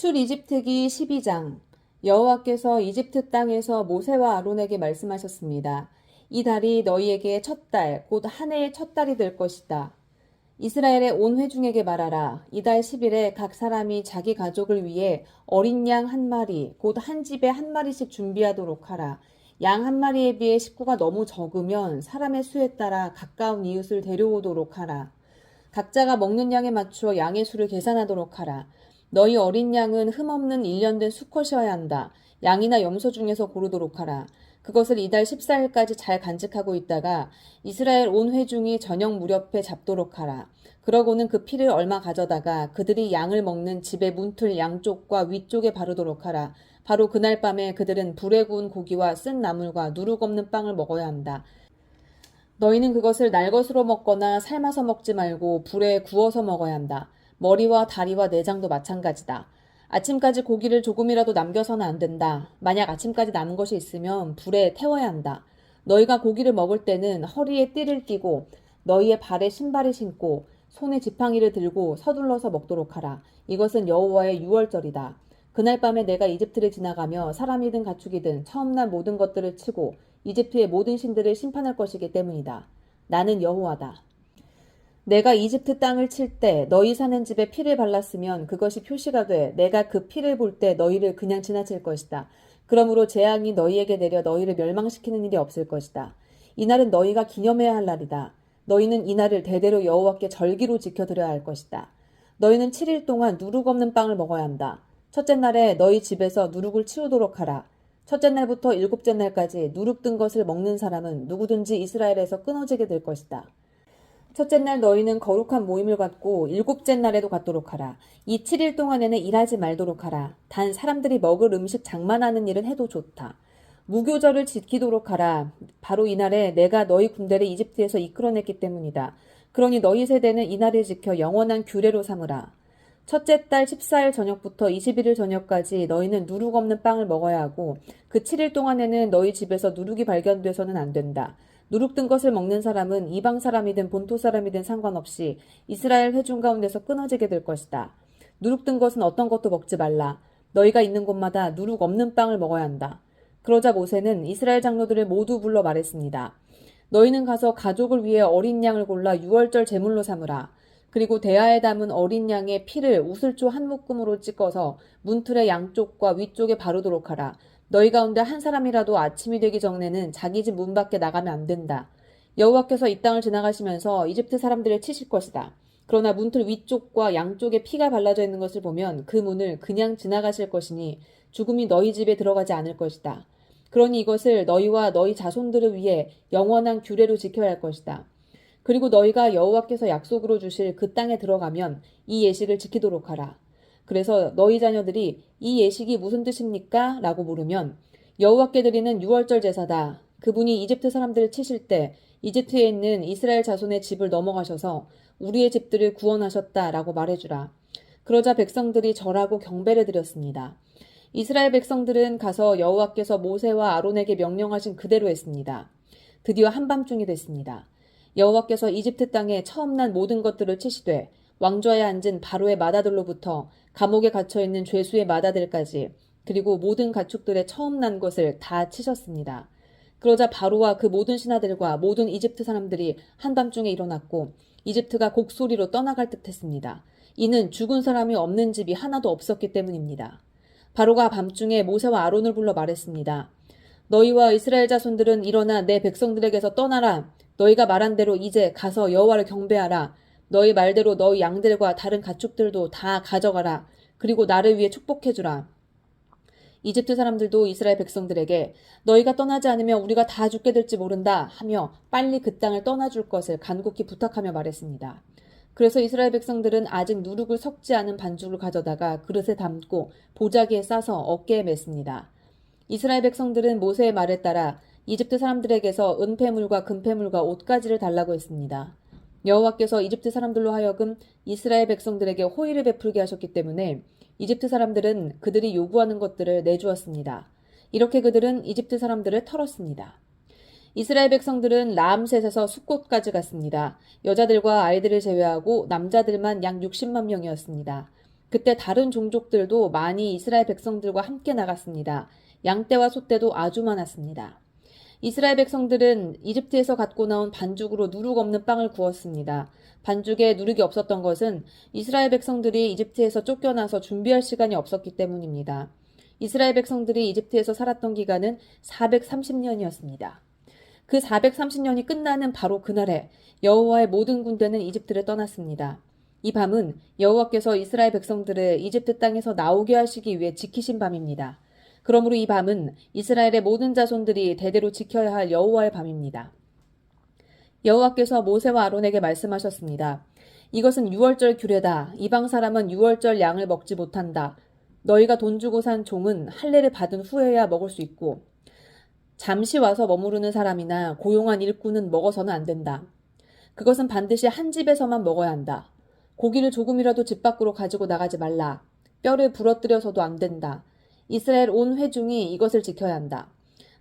출이집트기 12장. 여호와께서 이집트 땅에서 모세와 아론에게 말씀하셨습니다. 이 달이 너희에게 첫 달, 곧 한 해의 첫 달이 될 것이다. 이스라엘의 온 회중에게 말하라. 이달 10일에 각 사람이 자기 가족을 위해 어린 양 한 마리, 곧 한 집에 한 마리씩 준비하도록 하라. 양 한 마리에 비해 식구가 너무 적으면 사람의 수에 따라 가까운 이웃을 데려오도록 하라. 각자가 먹는 양에 맞추어 양의 수를 계산하도록 하라. 너희 어린 양은 흠없는 일련된 수컷이어야 한다. 양이나 염소 중에서 고르도록 하라. 그것을 이달 14일까지 잘 간직하고 있다가 이스라엘 온 회중이 저녁 무렵에 잡도록 하라. 그러고는 그 피를 얼마 가져다가 그들이 양을 먹는 집의 문틀 양쪽과 위쪽에 바르도록 하라. 바로 그날 밤에 그들은 불에 구운 고기와 쓴 나물과 누룩 없는 빵을 먹어야 한다. 너희는 그것을 날 것으로 먹거나 삶아서 먹지 말고 불에 구워서 먹어야 한다. 머리와 다리와 내장도 마찬가지다. 아침까지 고기를 조금이라도 남겨서는 안 된다. 만약 아침까지 남은 것이 있으면 불에 태워야 한다. 너희가 고기를 먹을 때는 허리에 띠를 띠고 너희의 발에 신발을 신고 손에 지팡이를 들고 서둘러서 먹도록 하라. 이것은 여호와의 유월절이다. 그날 밤에 내가 이집트를 지나가며 사람이든 가축이든 처음 난 모든 것들을 치고 이집트의 모든 신들을 심판할 것이기 때문이다. 나는 여호와다. 내가 이집트 땅을 칠 때 너희 사는 집에 피를 발랐으면 그것이 표시가 돼 내가 그 피를 볼 때 너희를 그냥 지나칠 것이다. 그러므로 재앙이 너희에게 내려 너희를 멸망시키는 일이 없을 것이다. 이날은 너희가 기념해야 할 날이다. 너희는 이날을 대대로 여호와께 절기로 지켜드려야 할 것이다. 너희는 7일 동안 누룩 없는 빵을 먹어야 한다. 첫째 날에 너희 집에서 누룩을 치우도록 하라. 첫째 날부터 일곱째 날까지 누룩 든 것을 먹는 사람은 누구든지 이스라엘에서 끊어지게 될 것이다. 첫째 날 너희는 거룩한 모임을 갖고 일곱째 날에도 갖도록 하라. 이 7일 동안에는 일하지 말도록 하라. 단 사람들이 먹을 음식 장만하는 일은 해도 좋다. 무교절을 지키도록 하라. 바로 이날에 내가 너희 군대를 이집트에서 이끌어냈기 때문이다. 그러니 너희 세대는 이날을 지켜 영원한 규례로 삼으라. 첫째 달 14일 저녁부터 21일 저녁까지 너희는 누룩 없는 빵을 먹어야 하고 그 7일 동안에는 너희 집에서 누룩이 발견돼서는 안 된다. 누룩 든 것을 먹는 사람은 이방 사람이든 본토 사람이든 상관없이 이스라엘 회중 가운데서 끊어지게 될 것이다. 누룩 든 것은 어떤 것도 먹지 말라. 너희가 있는 곳마다 누룩 없는 빵을 먹어야 한다. 그러자 모세는 이스라엘 장로들을 모두 불러 말했습니다. 너희는 가서 가족을 위해 어린 양을 골라 유월절 제물로 삼으라. 그리고 대야에 담은 어린 양의 피를 우슬초 한 묶음으로 찍어서 문틀의 양쪽과 위쪽에 바르도록 하라. 너희 가운데 한 사람이라도 아침이 되기 전에는 자기 집 문 밖에 나가면 안 된다. 여호와께서 이 땅을 지나가시면서 이집트 사람들을 치실 것이다. 그러나 문틀 위쪽과 양쪽에 피가 발라져 있는 것을 보면 그 문을 그냥 지나가실 것이니 죽음이 너희 집에 들어가지 않을 것이다. 그러니 이것을 너희와 너희 자손들을 위해 영원한 규례로 지켜야 할 것이다. 그리고 너희가 여호와께서 약속으로 주실 그 땅에 들어가면 이 예식을 지키도록 하라. 그래서 너희 자녀들이 이 예식이 무슨 뜻입니까? 라고 물으면 여호와께 드리는 유월절 제사다. 그분이 이집트 사람들을 치실 때 이집트에 있는 이스라엘 자손의 집을 넘어가셔서 우리의 집들을 구원하셨다 라고 말해주라. 그러자 백성들이 절하고 경배를 드렸습니다. 이스라엘 백성들은 가서 여호와께서 모세와 아론에게 명령하신 그대로 했습니다. 드디어 한밤중이 됐습니다. 여호와께서 이집트 땅에 처음 난 모든 것들을 치시되 왕좌에 앉은 바로의 마다들로부터 감옥에 갇혀있는 죄수의 마다들까지 그리고 모든 가축들의 처음 난 것을 다 치셨습니다. 그러자 바로와 그 모든 신하들과 모든 이집트 사람들이 한밤중에 일어났고 이집트가 곡소리로 떠나갈 듯했습니다. 이는 죽은 사람이 없는 집이 하나도 없었기 때문입니다. 바로가 밤중에 모세와 아론을 불러 말했습니다. 너희와 이스라엘 자손들은 일어나 내 백성들에게서 떠나라. 너희가 말한 대로 이제 가서 여호와를 경배하라. 너희 말대로 너희 양들과 다른 가축들도 다 가져가라. 그리고 나를 위해 축복해주라. 이집트 사람들도 이스라엘 백성들에게 너희가 떠나지 않으면 우리가 다 죽게 될지 모른다 하며 빨리 그 땅을 떠나줄 것을 간곡히 부탁하며 말했습니다. 그래서 이스라엘 백성들은 아직 누룩을 섞지 않은 반죽을 가져다가 그릇에 담고 보자기에 싸서 어깨에 맸습니다. 이스라엘 백성들은 모세의 말에 따라 이집트 사람들에게서 은폐물과 금폐물과 옷가지를 달라고 했습니다. 여호와께서 이집트 사람들로 하여금 이스라엘 백성들에게 호의를 베풀게 하셨기 때문에 이집트 사람들은 그들이 요구하는 것들을 내주었습니다. 이렇게 그들은 이집트 사람들을 털었습니다. 이스라엘 백성들은 라암셋에서 숫곳까지 갔습니다. 여자들과 아이들을 제외하고 남자들만 약 60만 명이었습니다. 그때 다른 종족들도 많이 이스라엘 백성들과 함께 나갔습니다. 양떼와 소떼도 아주 많았습니다. 이스라엘 백성들은 이집트에서 갖고 나온 반죽으로 누룩 없는 빵을 구웠습니다. 반죽에 누룩이 없었던 것은 이스라엘 백성들이 이집트에서 쫓겨나서 준비할 시간이 없었기 때문입니다. 이스라엘 백성들이 이집트에서 살았던 기간은 430년이었습니다. 그 430년이 끝나는 바로 그날에 여호와의 모든 군대는 이집트를 떠났습니다. 이 밤은 여호와께서 이스라엘 백성들을 이집트 땅에서 나오게 하시기 위해 지키신 밤입니다. 그러므로 이 밤은 이스라엘의 모든 자손들이 대대로 지켜야 할 여호와의 밤입니다. 여호와께서 모세와 아론에게 말씀하셨습니다. 이것은 유월절 규례다. 이방 사람은 유월절 양을 먹지 못한다. 너희가 돈 주고 산 종은 할례를 받은 후에야 먹을 수 있고 잠시 와서 머무르는 사람이나 고용한 일꾼은 먹어서는 안 된다. 그것은 반드시 한 집에서만 먹어야 한다. 고기를 조금이라도 집 밖으로 가지고 나가지 말라. 뼈를 부러뜨려서도 안 된다. 이스라엘 온 회중이 이것을 지켜야 한다.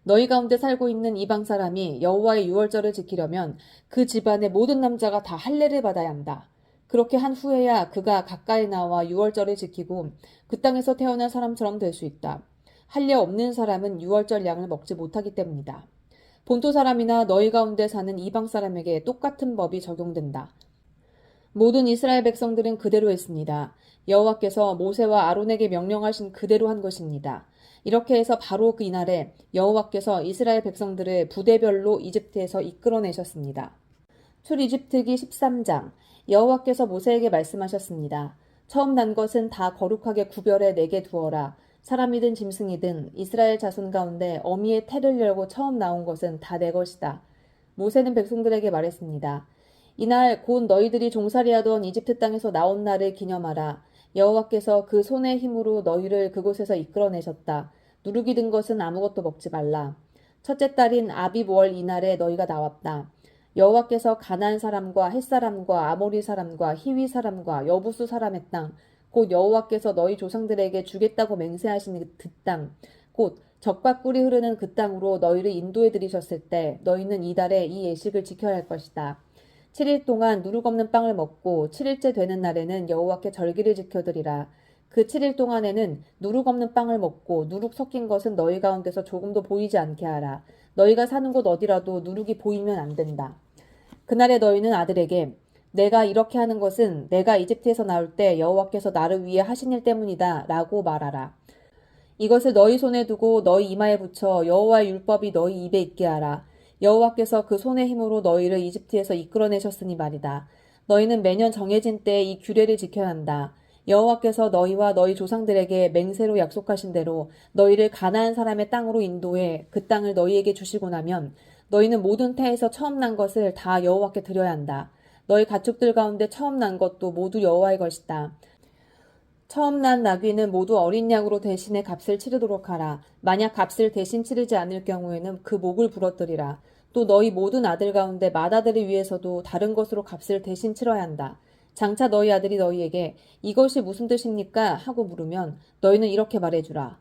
너희 가운데 살고 있는 이방 사람이 여호와의 유월절을 지키려면 그 집안의 모든 남자가 다 할례를 받아야 한다. 그렇게 한 후에야 그가 가까이 나와 유월절을 지키고 그 땅에서 태어난 사람처럼 될 수 있다. 할례 없는 사람은 유월절 양을 먹지 못하기 때문이다. 본토 사람이나 너희 가운데 사는 이방 사람에게 똑같은 법이 적용된다. 모든 이스라엘 백성들은 그대로 했습니다. 여호와께서 모세와 아론에게 명령하신 그대로 한 것입니다. 이렇게 해서 바로 그 이날에 여호와께서 이스라엘 백성들을 부대별로 이집트에서 이끌어내셨습니다. 출이집트기 13장. 여호와께서 모세에게 말씀하셨습니다. 처음 난 것은 다 거룩하게 구별해 내게 두어라. 사람이든 짐승이든 이스라엘 자손 가운데 어미의 태를 열고 처음 나온 것은 다 내 것이다. 모세는 백성들에게 말했습니다. 이날 곧 너희들이 종살이하던 이집트 땅에서 나온 날을 기념하라. 여호와께서 그 손의 힘으로 너희를 그곳에서 이끌어내셨다. 누룩이 든 것은 아무것도 먹지 말라. 첫째 달인 아비월 이날에 너희가 나왔다. 여호와께서 가나안 사람과 헷 사람과 아모리 사람과 히위 사람과 여부수 사람의 땅, 곧 여호와께서 너희 조상들에게 주겠다고 맹세하신 그 땅, 곧 젖과 꿀이 흐르는 그 땅으로 너희를 인도해 들이셨을 때 너희는 이달에 이 예식을 지켜야 할 것이다. 7일 동안 누룩 없는 빵을 먹고 7일째 되는 날에는 여호와께 절기를 지켜드리라. 그 7일 동안에는 누룩 없는 빵을 먹고 누룩 섞인 것은 너희 가운데서 조금도 보이지 않게 하라. 너희가 사는 곳 어디라도 누룩이 보이면 안 된다. 그날에 너희는 아들에게 내가 이렇게 하는 것은 내가 이집트에서 나올 때 여호와께서 나를 위해 하신 일 때문이다 라고 말하라. 이것을 너희 손에 두고 너희 이마에 붙여 여호와의 율법이 너희 입에 있게 하라. 여호와께서 그 손의 힘으로 너희를 이집트에서 이끌어내셨으니 말이다. 너희는 매년 정해진 때에 이 규례를 지켜야 한다. 여호와께서 너희와 너희 조상들에게 맹세로 약속하신 대로 너희를 가나안 사람의 땅으로 인도해 그 땅을 너희에게 주시고 나면 너희는 모든 태에서 처음 난 것을 다 여호와께 드려야 한다. 너희 가축들 가운데 처음 난 것도 모두 여호와의 것이다. 처음 난 나귀는 모두 어린 양으로 대신에 값을 치르도록 하라. 만약 값을 대신 치르지 않을 경우에는 그 목을 부러뜨리라. 또 너희 모든 아들 가운데 맏아들을 위해서도 다른 것으로 값을 대신 치러야 한다. 장차 너희 아들이 너희에게 이것이 무슨 뜻입니까? 하고 물으면 너희는 이렇게 말해주라.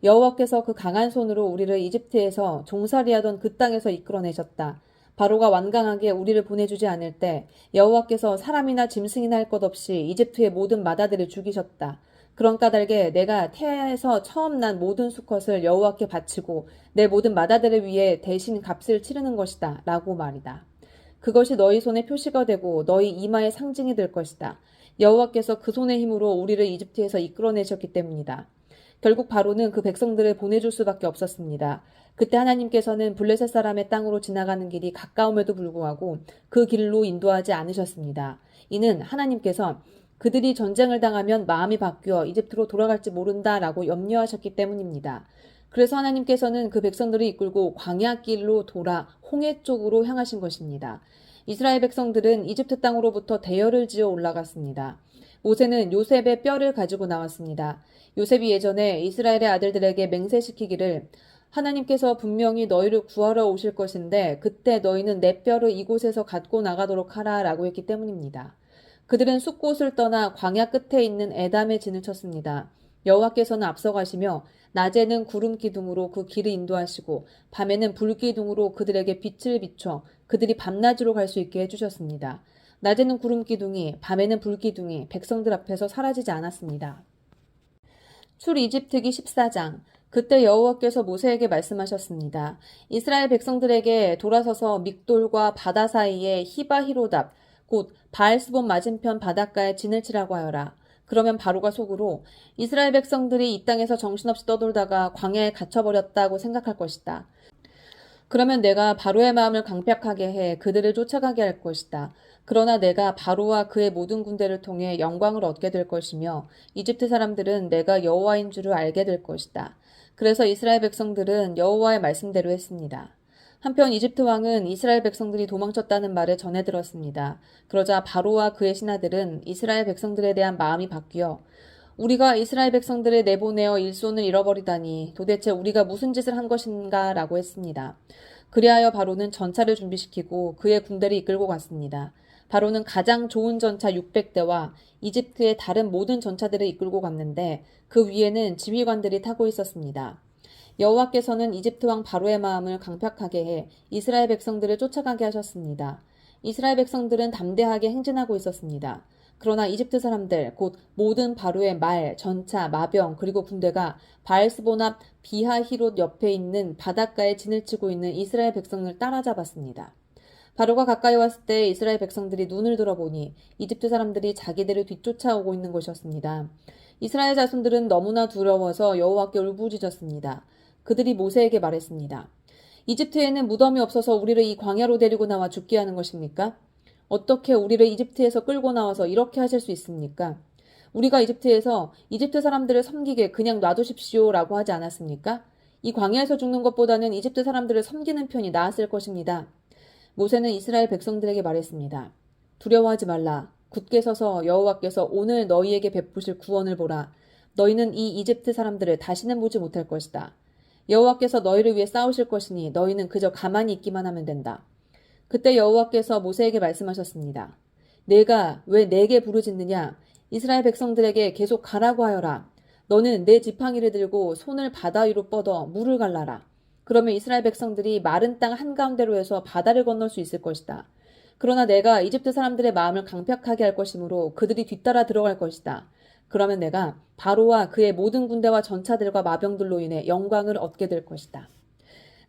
여호와께서 그 강한 손으로 우리를 이집트에서 종살이하던 그 땅에서 이끌어내셨다. 바로가 완강하게 우리를 보내주지 않을 때 여호와께서 사람이나 짐승이나 할 것 없이 이집트의 모든 맏아들을 죽이셨다. 그런 까닭에 내가 태에서 처음 난 모든 수컷을 여호와께 바치고 내 모든 맏아들을 위해 대신 값을 치르는 것이다 라고 말이다. 그것이 너희 손에 표시가 되고 너희 이마의 상징이 될 것이다. 여호와께서 그 손의 힘으로 우리를 이집트에서 이끌어내셨기 때문이다. 결국 바로는 그 백성들을 보내줄 수밖에 없었습니다. 그때 하나님께서는 블레셋 사람의 땅으로 지나가는 길이 가까움에도 불구하고 그 길로 인도하지 않으셨습니다. 이는 하나님께서 그들이 전쟁을 당하면 마음이 바뀌어 이집트로 돌아갈지 모른다라고 염려하셨기 때문입니다. 그래서 하나님께서는 그 백성들을 이끌고 광야 길로 돌아 홍해 쪽으로 향하신 것입니다. 이스라엘 백성들은 이집트 땅으로부터 대열을 지어 올라갔습니다. 모세는 요셉의 뼈를 가지고 나왔습니다. 요셉이 예전에 이스라엘의 아들들에게 맹세시키기를 하나님께서 분명히 너희를 구하러 오실 것인데 그때 너희는 내 뼈를 이곳에서 갖고 나가도록 하라 라고 했기 때문입니다. 그들은 숲곳을 떠나 광야 끝에 있는 에담에 진을 쳤습니다. 여호와께서는 앞서가시며 낮에는 구름 기둥으로 그 길을 인도하시고 밤에는 불 기둥으로 그들에게 빛을 비춰 그들이 밤낮으로 갈 수 있게 해주셨습니다. 낮에는 구름 기둥이, 밤에는 불 기둥이 백성들 앞에서 사라지지 않았습니다. 출이집트기 14장. 그때 여호와께서 모세에게 말씀하셨습니다. 이스라엘 백성들에게 돌아서서 믹돌과 바다 사이에 히바히로답 곧 바알스본 맞은편 바닷가에 진을 치라고 하여라. 그러면 바로가 속으로 이스라엘 백성들이 이 땅에서 정신없이 떠돌다가 광야에 갇혀버렸다고 생각할 것이다. 그러면 내가 바로의 마음을 강팍하게 해 그들을 쫓아가게 할 것이다. 그러나 내가 바로와 그의 모든 군대를 통해 영광을 얻게 될 것이며 이집트 사람들은 내가 여호와인 줄을 알게 될 것이다. 그래서 이스라엘 백성들은 여호와의 말씀대로 했습니다. 한편 이집트 왕은 이스라엘 백성들이 도망쳤다는 말을 전해 들었습니다. 그러자 바로와 그의 신하들은 이스라엘 백성들에 대한 마음이 바뀌어 우리가 이스라엘 백성들을 내보내어 일손을 잃어버리다니 도대체 우리가 무슨 짓을 한 것인가 라고 했습니다. 그리하여 바로는 전차를 준비시키고 그의 군대를 이끌고 갔습니다. 바로는 가장 좋은 전차 600대와 이집트의 다른 모든 전차들을 이끌고 갔는데 그 위에는 지휘관들이 타고 있었습니다. 여호와께서는 이집트 왕 바로의 마음을 강팍하게 해 이스라엘 백성들을 쫓아가게 하셨습니다. 이스라엘 백성들은 담대하게 행진하고 있었습니다. 그러나 이집트 사람들 곧 모든 바로의 말, 전차, 마병 그리고 군대가 바알스본 앞 비하히롯 옆에 있는 바닷가에 진을 치고 있는 이스라엘 백성을 따라잡았습니다. 바로가 가까이 왔을 때 이스라엘 백성들이 눈을 들어보니 이집트 사람들이 자기들을 뒤쫓아오고 있는 것이었습니다. 이스라엘 자손들은 너무나 두려워서 여호와께 울부짖었습니다. 그들이 모세에게 말했습니다. 이집트에는 무덤이 없어서 우리를 이 광야로 데리고 나와 죽게 하는 것입니까? 어떻게 우리를 이집트에서 끌고 나와서 이렇게 하실 수 있습니까? 우리가 이집트에서 이집트 사람들을 섬기게 그냥 놔두십시오라고 하지 않았습니까? 이 광야에서 죽는 것보다는 이집트 사람들을 섬기는 편이 나았을 것입니다. 모세는 이스라엘 백성들에게 말했습니다. 두려워하지 말라. 굳게 서서 여호와께서 오늘 너희에게 베푸실 구원을 보라. 너희는 이 이집트 사람들을 다시는 보지 못할 것이다. 여호와께서 너희를 위해 싸우실 것이니 너희는 그저 가만히 있기만 하면 된다. 그때 여호와께서 모세에게 말씀하셨습니다. 내가 왜 내게 부르짖느냐? 이스라엘 백성들에게 계속 가라고 하여라. 너는 내 지팡이를 들고 손을 바다 위로 뻗어 물을 갈라라. 그러면 이스라엘 백성들이 마른 땅 한가운데로 해서 바다를 건널 수 있을 것이다. 그러나 내가 이집트 사람들의 마음을 강팍하게 할 것이므로 그들이 뒤따라 들어갈 것이다. 그러면 내가 바로와 그의 모든 군대와 전차들과 마병들로 인해 영광을 얻게 될 것이다.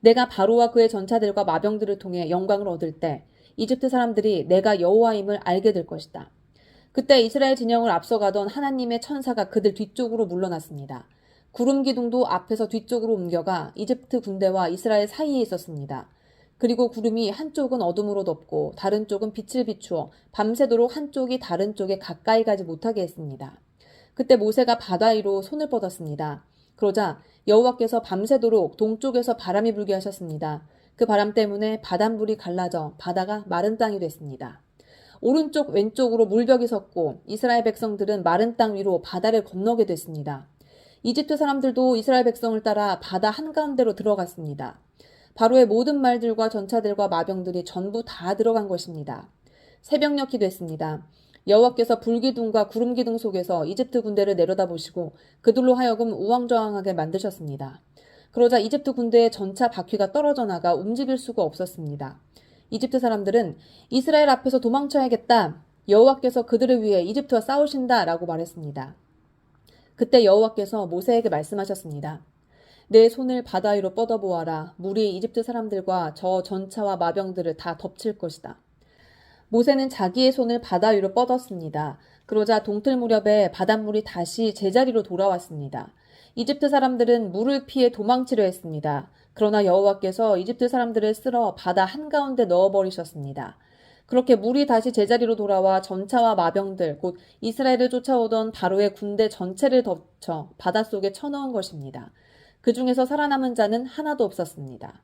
내가 바로와 그의 전차들과 마병들을 통해 영광을 얻을 때 이집트 사람들이 내가 여호와임을 알게 될 것이다. 그때 이스라엘 진영을 앞서가던 하나님의 천사가 그들 뒤쪽으로 물러났습니다. 구름 기둥도 앞에서 뒤쪽으로 옮겨가 이집트 군대와 이스라엘 사이에 있었습니다. 그리고 구름이 한쪽은 어둠으로 덮고 다른 쪽은 빛을 비추어 밤새도록 한쪽이 다른 쪽에 가까이 가지 못하게 했습니다. 그때 모세가 바다 위로 손을 뻗었습니다. 그러자 여호와께서 밤새도록 동쪽에서 바람이 불게 하셨습니다. 그 바람 때문에 바닷물이 갈라져 바다가 마른 땅이 됐습니다. 오른쪽 왼쪽으로 물벽이 섰고 이스라엘 백성들은 마른 땅 위로 바다를 건너게 됐습니다. 이집트 사람들도 이스라엘 백성을 따라 바다 한가운데로 들어갔습니다. 바로의 모든 말들과 전차들과 마병들이 전부 다 들어간 것입니다. 새벽녘이 됐습니다. 여호와께서 불기둥과 구름기둥 속에서 이집트 군대를 내려다보시고 그들로 하여금 우왕좌왕하게 만드셨습니다. 그러자 이집트 군대의 전차 바퀴가 떨어져 나가 움직일 수가 없었습니다. 이집트 사람들은 이스라엘 앞에서 도망쳐야겠다. 여호와께서 그들을 위해 이집트와 싸우신다 라고 말했습니다. 그때 여호와께서 모세에게 말씀하셨습니다. 내 손을 바다 위로 뻗어보아라. 물이 이집트 사람들과 저 전차와 마병들을 다 덮칠 것이다. 모세는 자기의 손을 바다 위로 뻗었습니다. 그러자 동틀 무렵에 바닷물이 다시 제자리로 돌아왔습니다. 이집트 사람들은 물을 피해 도망치려 했습니다. 그러나 여호와께서 이집트 사람들을 쓸어 바다 한가운데 넣어버리셨습니다. 그렇게 물이 다시 제자리로 돌아와 전차와 마병들, 곧 이스라엘을 쫓아오던 바로의 군대 전체를 덮쳐 바닷속에 쳐넣은 것입니다. 그 중에서 살아남은 자는 하나도 없었습니다.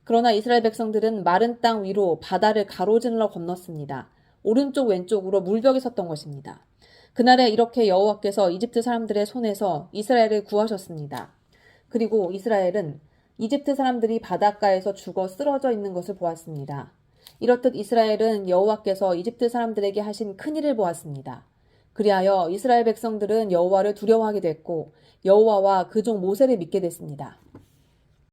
그러나 이스라엘 백성들은 마른 땅 위로 바다를 가로질러 건넜습니다. 오른쪽 왼쪽으로 물벽이 섰던 것입니다. 그날에 이렇게 여호와께서 이집트 사람들의 손에서 이스라엘을 구하셨습니다. 그리고 이스라엘은 이집트 사람들이 바닷가에서 죽어 쓰러져 있는 것을 보았습니다. 이렇듯 이스라엘은 여호와께서 이집트 사람들에게 하신 큰일을 보았습니다. 그리하여 이스라엘 백성들은 여호와를 두려워하게 됐고 여호와와 그 종 모세를 믿게 됐습니다.